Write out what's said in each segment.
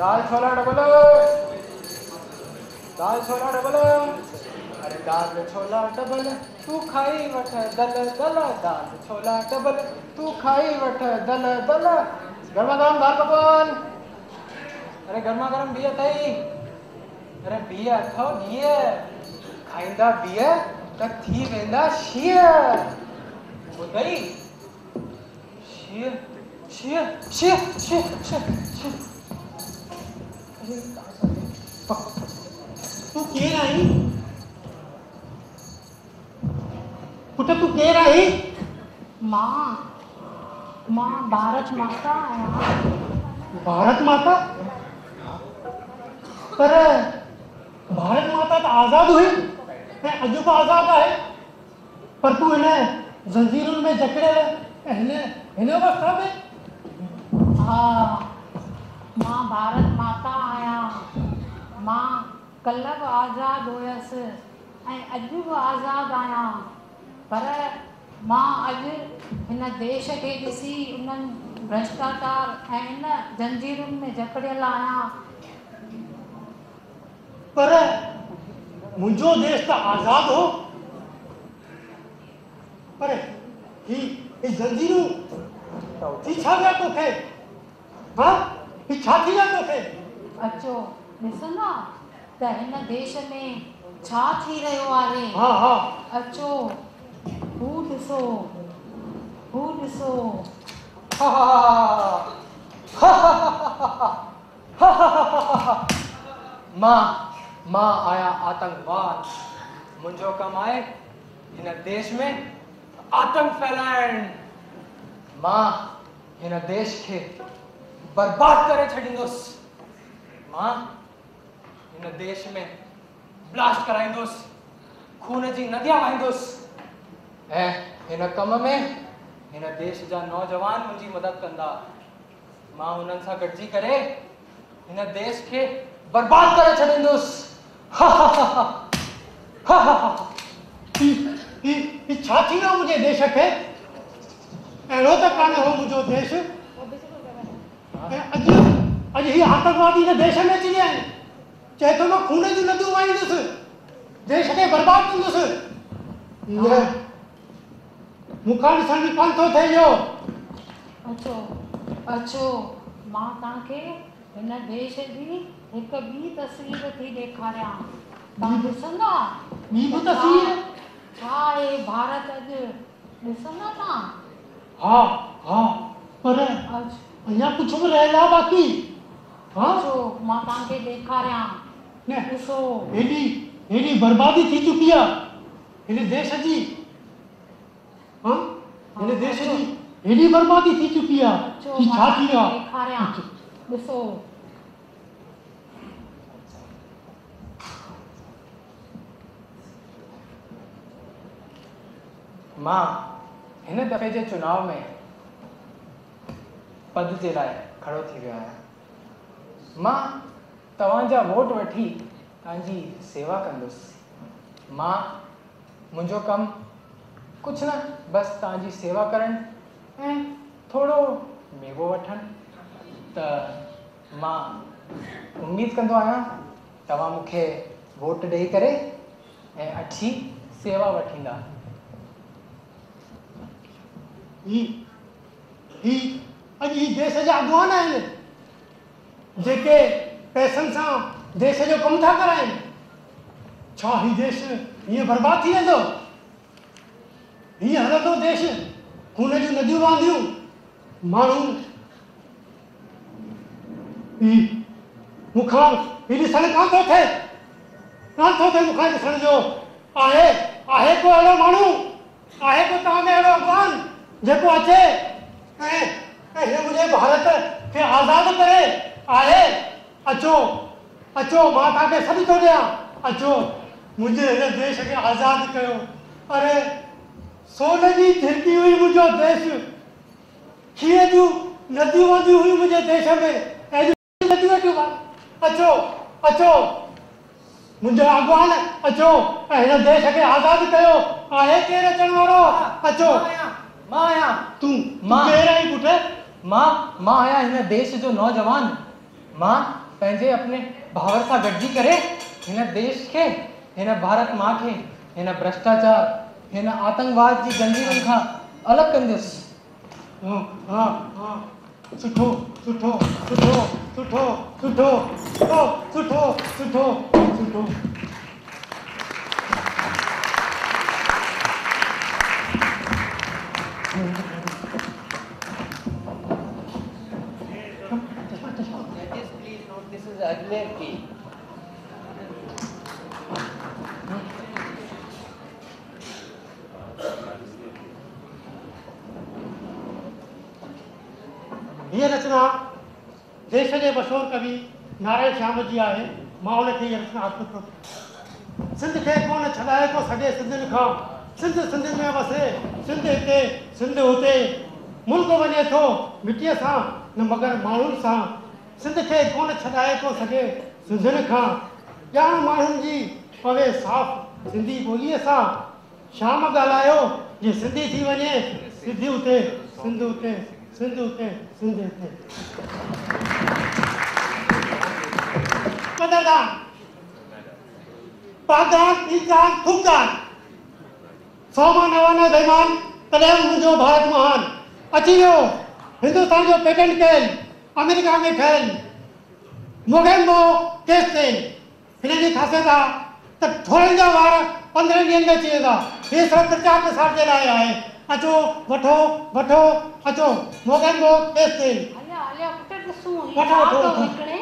दाल छोला double, दाल छोला double, अरे दाल छोला double तू खाई वठ दल दल, दाल छोला डबल तू खाई वठ दल दल। गर्मा गर्म दाल पकवान, अरे गर्मा गर्म बिह अथई, अरे बिह अथव बिह, खाईंदा बिह त थी वेंदा शीह, ॿुधई? शीह शीह शीह शीह शीह। तू केर आई? पुट तू केर आई? मां भारत माता आहियां। भारत माता? पर भारत माता तो आज़ाद हुई ऐं अॼु बि आज़ाद आहे, पर तू हिन ज़ंजीरुनि में जकड़ियल हिन अवस्था में? हाँ, मां भारत माता आहियां। मां कल्ह बि आज़ाद हुयसि ऐं अॼु बि आज़ाद आहियां, पर मां अॼु हिन देश खे ॾिसी उन्हनि भ्रष्टाचार ऐं इन जंजीरुनि में जकड़ियल आहियां। पर मुंहिंजो देश त आज़ाद हो, पर ही जंजीरूं थी छा विया तोखे? हाँ, ही छा थी विया तोखे? अचो ॾिसंदा त हिन देश में छा थी रहियो आहे। हाँ हाँ, अचो हू ॾिसो, हू ॾिसो। मां आया आतंकवाद, मुंहिंजो कमु आहे हिन देश में आतंक फैलाइण। मां हिन देश खे बर्बाद करे छॾींदुसि। मां हिन देश में ब्लास्ट कराईंदुसि, खून जी नदियां वहाईंदुसि ऐं हिन कम में हिन देश जा नौजवान मुंहिंजी मदद कंदा। मां हुननि सां गॾिजी करे हिन देश खे बर्बाद करे छॾींदुसि। ही छा थी वियो मुंहिंजे देश खे? अहिड़ो त कान हो मुंहिंजो देश। अॼु ही आतंकवादी हिन देश में अची विया आहिनि। चए थो मां खून जूं नदियूं वहाईंदुसि, देश खे बर्बाद कंदुसि। न, मूंखां ॾिसण बि कोन थो थिए इहो। अचो अचो, मां तव्हांखे हिन देश जी हिकु ॿी तस्वीर थी ॾेखारियां। तव्हां ॾिसंदा? ॿी बि तस्वीर? छा आहे भारत अॼु, ॾिसंदा तव्हां? हाँ हाँ, पर अञा कुझु बि रहियल आहे बाक़ी। हाँ, अचो मां तव्हांखे ॾेखारियां। न ॾिसो, हेॾी बर्बादी थी चुकी आहे हिन देश जी। हाँ, हिन देश जी हेॾी बर्बादी थी चुकी आहे कि छा थी वियो आहे? ॾेखारियां, ॾिसो। मां हिन दफ़े जे चुनाव में पद जे लाइ खड़ो थी वियो आहियां। मां तव्हांजा वोट वठी तव्हांजी सेवा कंदुसि। मुंहिंजो कमु कुझु न, बसि तव्हांजी सेवा करणु ऐं थोरो मेवो वठणु। त मां उमेदु कंदो आहियां तव्हां मूंखे वोट ॾेई करे ऐं अच्छी सेवा वठींदा। अॼु ही देश जा अॻवान आहिनि जेके पैसनि सां देश जो कमु था कराइनि। छा ही देश हीअं बर्बाद थी वेंदो? हीअं हलंदो देश? खून जूं नदियूं वहंदियूं, माण्हू मूंखां ही ॾिसण कान थो थिए, मूंखां ॾिसण जो। आहे को अहिड़ो माण्हू, आहे को तव्हां में अहिड़ो अॻवान जेको अचे ऐं हिन मुंहिंजे भारत खे आज़ादु करे? आहे? अचो अचो, मां तव्हांखे सॾु थो ॾियां। अचो, मुंहिंजे हिन देश खे आज़ादु कयो। अरे सोन जी धरती हुई मुंहिंजो देश, खीर जूं नदियूं वहंदियूं हुयूं मुंहिंजे देश में, ऐं नदियूं वठियूं। अचो अचो मुंहिंजो अॻवान, अचो ऐं हिन देश खे आज़ादु कयो। आहे केरु अचण वारो? अचो। मां आहियां। तूं केरु आहीं पुट? मां आहियां हिन देश जो नौजवान। मां पंहिंजे अपने भावर सां गॾिजी करे हिन देश खे, हिन भारत मां खे, हिन भ्रष्टाचार, हिन आतंकवाद जी जंजीरनि खां अलॻि कंदुसि। हाँ सुठो सुठो सुठो सुठो सुठो सुठो सुठो सुठो। Please note, this is Ajmer key. ये रचना देश के मशहूर कवि नारायण श्याम जी आहे। मां उनखे ये रचना अर्पित कयो। सिंध खे कोन छॾाए थो सघे सिंधियुनि खां, सिंध सिंधियुनि में वसे, सिंध हिते सिंध हुते, मुल्क वञे थो मिटीअ सां न मगर माण्हुनि सां। सिंध खे कोन छॾाए थो सघे सिंधियुनि खां, ॼाण माण्हुनि जी पवे साफ़ सिंधी ॿोलीअ सां। शाम ॻाल्हायो जे सिंधी थी वञे, सिंधी हुते सिंध हुते सिंध हुते सिंध हिते। कदरदान पाकदान पीकदान थूकदान, 100 मां 99 बेईमान तॾहिं मुंहिंजो भारत महान। अची वियो हिंदुस्तान जो पेटेंट कयल, अमेरिका में ठहियल मोगेम्बो केस तेल। हिन जी ख़ासियत आहे त थोरनि जा वार 15 ॾींहंनि में अची वेंदा। हे सिर्फ़ु प्रचार प्रसार जे लाइ आहे। अचो वठो वठो अचो मोगेम्बो केस तेल। हलिया हलिया पुट ॾिसूं वठो, वठो, वठो। विकिणे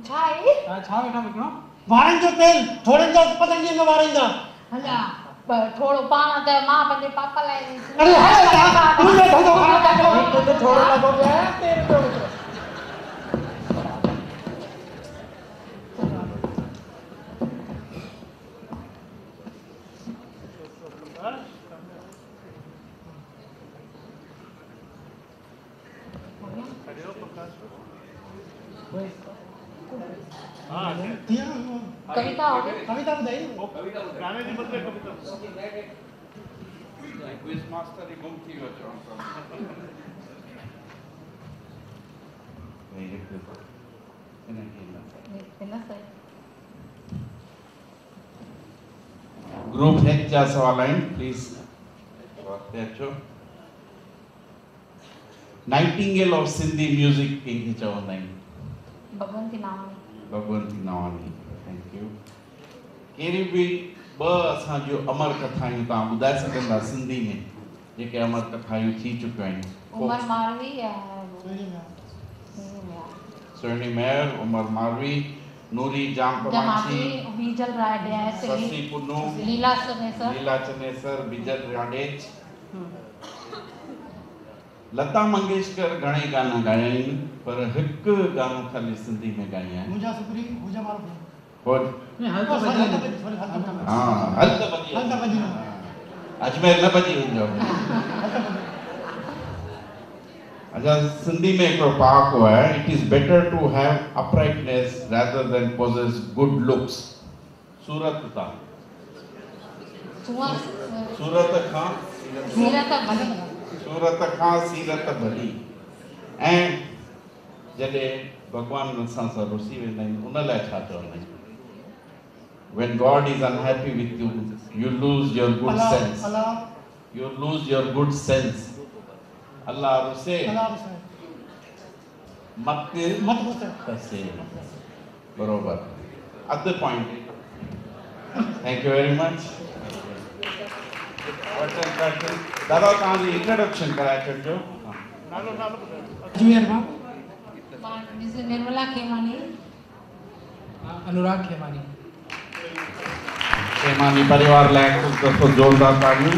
छा आहे? छा वेठा विकिणो? वारनि जो तेल थोरनि जा 15 ॾींहंनि में वार ईंदा। हलिया थोरो पाण त मां पंहिंजे पापा लाइ अरे हाय मुंहिंजो धंधो ख़राब था कयो। हिकु त थोरो लॻो पियो आहे, तेल पियो विकिणो। कविता हो गई? कविता ॿुधाई गाने जी बदले कविता क्विज मास्टर ही गुम थी वियो चवण हिन सां ग्रुप हेड जा सवाल आहिनि, प्लीज वक़्तु अचो। नाइटिंगेल ऑफ सिंधी म्यूजिक कंहिंखे चवंदा आहिनि? भगवंती नावानी। भगवंती नावानी, थैंक यू। कहिड़ी बि ॿ असांजो अमर कथायूं तव्हां ॿुधाए सघंदा सिंधी में जेके अमर कथायूं थी चुकियूं आहिनि? उमर मारवी ऐं सुहिणी महर, उमर मारवी, नूरी जामपमाची, बीजल राडेच, ससी पुन्नू, लीला चनेसर, लीला चनेसर, बिजल राडेच। लता मंगेशकर घणे गाना ॻाया आहिनि, पर हिकु गानो ख़ाली सिंधी में ॻाई आहे। मुंहिंजा सुपरी मुंहिंजा मारो और हल त बजी हाँ हल त बजी अजमेर न बजी वञो। अच्छा, सिंधी में हिकिड़ो पहाको आहे, it is better to have uprightness rather than possess good looks। सूरत तां सूरत खां सीरत भली। ऐं जॾहिं भॻवान असां सां रुसी वेंदा आहिनि उन लाइ छा चवंदा आहिनि? When God is unhappy with you, you lose your good sense. You lose your good sense. Allah रुसे मत कसे। बरोबर, अधु point. Thank you very much. दादा तव्हांजी इंट्रोडक्शन कराए छॾिजो। नालो नालो ॿुधायो। अजमेर मां निर्मला खेमानी, अनुराग खेमानी। खेमानी परिवार लाइ कुझु दफ़ो जोरदार तालियूं।